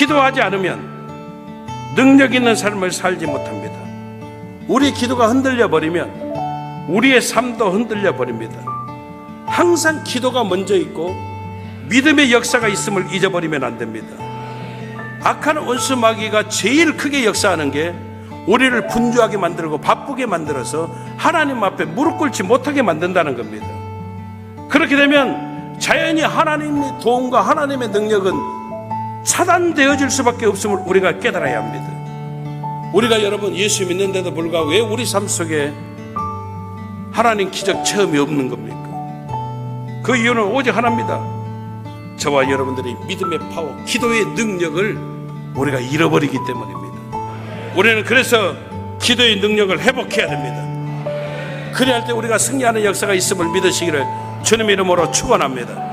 기도하지 않으면 능력 있는 삶을 살지 못합니다. 우리 기도가 흔들려 버리면 우리의 삶도 흔들려 버립니다. 항상 기도가 먼저 있고 믿음의 역사가 있음을 잊어버리면 안 됩니다. 악한 원수 마귀가 제일 크게 역사하는 게 우리를 분주하게 만들고 바쁘게 만들어서 하나님 앞에 무릎 꿇지 못하게 만든다는 겁니다. 그렇게 되면 자연히 하나님의 도움과 하나님의 능력은 차단되어질 수밖에 없음을 우리가 깨달아야 합니다. 우리가 여러분 예수 믿는데도 불구하고 왜 우리 삶 속에 하나님 기적 체험이 없는 겁니까? 그 이유는 오직 하나입니다. 저와 여러분들이 믿음의 파워, 기도의 능력을 우리가 잃어버리기 때문입니다. 우리는 그래서 기도의 능력을 회복해야 됩니다. 그래야 할 때 우리가 승리하는 역사가 있음을 믿으시기를 주님의 이름으로 축원합니다.